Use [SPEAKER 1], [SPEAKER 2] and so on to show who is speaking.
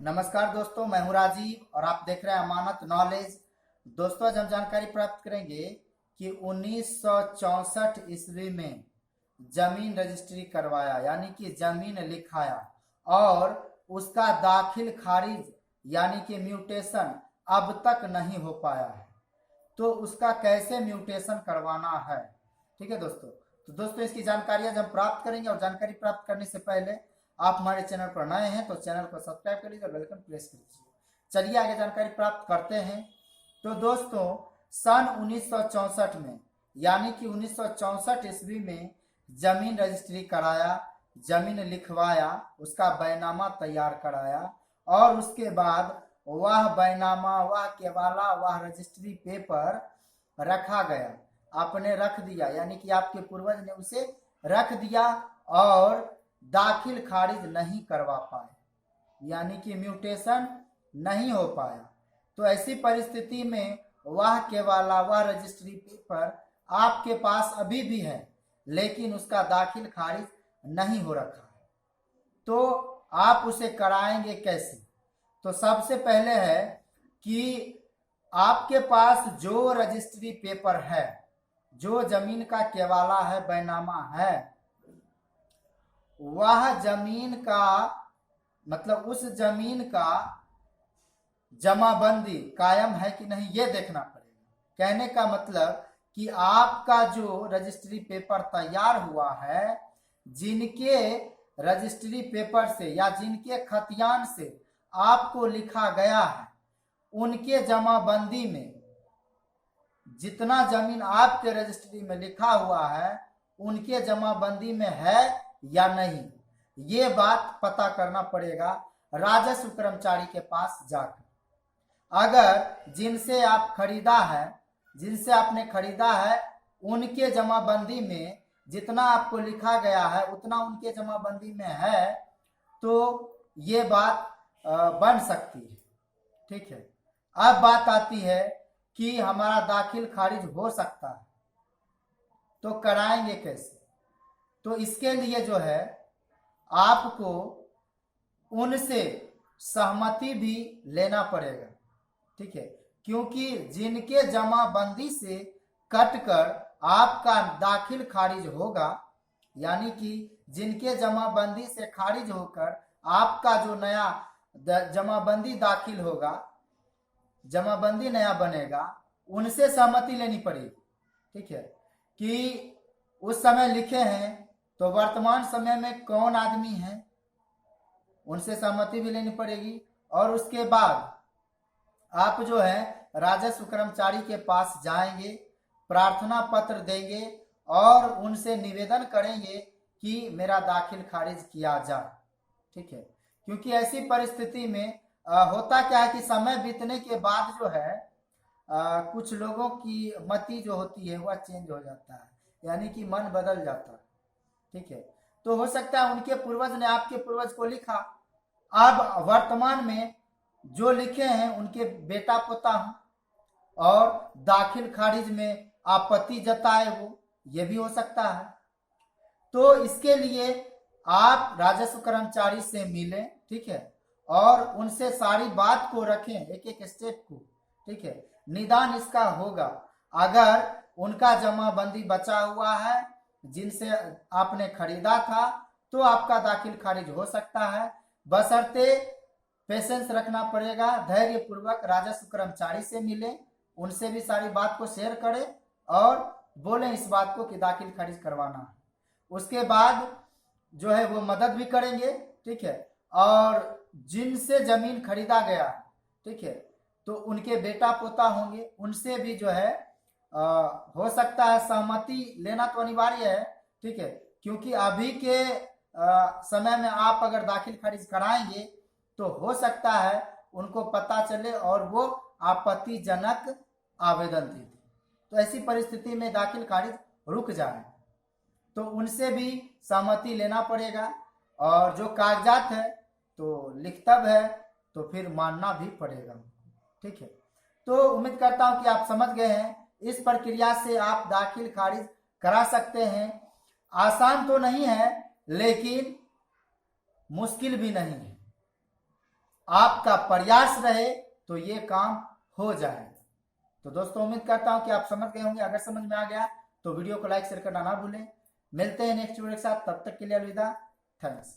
[SPEAKER 1] नमस्कार दोस्तों, मैं हूं राजीव और आप देख रहे हैं अमानत नॉलेज। दोस्तों, आज हम जानकारी प्राप्त करेंगे कि 1964 ईस्वी में जमीन रजिस्ट्री करवाया यानी कि जमीन लिखाया और उसका दाखिल खारिज यानी कि म्यूटेशन अब तक नहीं हो पाया है। तो उसका कैसे म्यूटेशन करवाना है, ठीक है दोस्तों। तो दोस्तों, इसकी जानकारी आज हम प्राप्त करेंगे और जानकारी प्राप्त करने से पहले आप हमारे चैनल पर नए हैं तो चैनल को सब्सक्राइब कर लीजिए और बेल आइकन प्रेस कर लीजिए। चलिए आगे जानकारी प्राप्त करते हैं। तो दोस्तों, सन 1964 में यानी कि 1964 ईस्वी में जमीन रजिस्ट्री कराया, जमीन लिखवाया, उसका बैनामा तैयार कराया और उसके बाद वह बैनामा, वह केवाला, वह रजिस्ट्री पेपर रखा गया। आपने रख दिया यानी कि आपके पूर्वज ने उसे रख दिया और दाखिल खारिज नहीं करवा पाए यानी कि म्यूटेशन नहीं हो पाया। तो ऐसी परिस्थिति में वह केवाला, वह रजिस्ट्री पेपर आपके पास अभी भी है लेकिन उसका दाखिल खारिज नहीं हो रखा है। तो आप उसे कराएंगे कैसे? तो सबसे पहले है कि आपके पास जो रजिस्ट्री पेपर है, जो जमीन का केवाला है, बैनामा है, वह जमीन का मतलब उस जमीन का जमाबंदी कायम है कि नहीं ये देखना पड़ेगा। कहने का मतलब कि आपका जो रजिस्ट्री पेपर तैयार हुआ है, जिनके रजिस्ट्री पेपर से या जिनके खतियान से आपको लिखा गया है, उनके जमाबंदी में जितना जमीन आपके रजिस्ट्री में लिखा हुआ है उनके जमाबंदी में है या नहीं, ये बात पता करना पड़ेगा राजस्व कर्मचारी के पास जाकर। अगर जिनसे आप खरीदा है, जिनसे आपने खरीदा है, उनके जमाबंदी में जितना आपको लिखा गया है उतना उनके जमाबंदी में है तो ये बात बन सकती है, ठीक है। अब बात आती है कि हमारा दाखिल खारिज हो सकता है, तो कराएंगे कैसे? तो इसके लिए जो है आपको उनसे सहमति भी लेना पड़ेगा, ठीक है। क्योंकि जिनके जमाबंदी से कटकर आपका दाखिल खारिज होगा यानी कि जिनके जमाबंदी से खारिज होकर आपका जो नया जमाबंदी दाखिल होगा, जमाबंदी नया बनेगा, उनसे सहमति लेनी पड़ेगी, ठीक है। कि उस समय लिखे हैं तो वर्तमान समय में कौन आदमी है, उनसे सहमति भी लेनी पड़ेगी। और उसके बाद आप जो है राजस्व कर्मचारी के पास जाएंगे, प्रार्थना पत्र देंगे और उनसे निवेदन करेंगे कि मेरा दाखिल खारिज किया जाए, ठीक है। क्योंकि ऐसी परिस्थिति में होता क्या है कि समय बीतने के बाद जो है कुछ लोगों की मति जो होती है वह चेंज हो जाता है यानी कि मन बदल जाता है, ठीक है। तो हो सकता है उनके पूर्वज ने आपके पूर्वज को लिखा, अब वर्तमान में जो लिखे हैं उनके बेटा पोता हूं और दाखिल खारिज में आपत्ति जताए वो, ये भी हो सकता है। तो इसके लिए आप राजस्व कर्मचारी से मिलें, ठीक है, और उनसे सारी बात को रखें, एक एक स्टेप को, ठीक है। निदान इसका होगा अगर उनका जमाबंदी बचा हुआ है जिनसे आपने खरीदा था तो आपका दाखिल खारिज हो सकता है, बशर्ते पेशेंस रखना पड़ेगा, धैर्य पूर्वक राजस्व कर्मचारी से मिलें, उनसे भी सारी बात को शेयर करें और बोलें इस बात को कि दाखिल खारिज करवाना है। उसके बाद जो है वो मदद भी करेंगे, ठीक है। और जिनसे जमीन खरीदा गया है, ठीक है, तो उनके बेटा पोता होंगे, उनसे भी जो है हो सकता है सहमति लेना तो अनिवार्य है, ठीक है। क्योंकि अभी के समय में आप अगर दाखिल खारिज कराएंगे तो हो सकता है उनको पता चले और वो आपत्तिजनक आवेदन दे दें, तो ऐसी परिस्थिति में दाखिल खारिज रुक जाए, तो उनसे भी सहमति लेना पड़ेगा। और जो कागजात है तो लिखतब है तो फिर मानना भी पड़ेगा, ठीक है। तो उम्मीद करता हूं कि आप समझ गए हैं, इस प्रक्रिया से आप दाखिल खारिज करा सकते हैं। आसान तो नहीं है लेकिन मुश्किल भी नहीं है। आपका प्रयास रहे तो ये काम हो जाए। तो दोस्तों उम्मीद करता हूं कि आप समझ गए होंगे। अगर समझ में आ गया तो वीडियो को लाइक शेयर करना ना भूलें। मिलते हैं नेक्स्ट वीडियो के साथ, तब तक के लिए अलविदा। थैंक्स।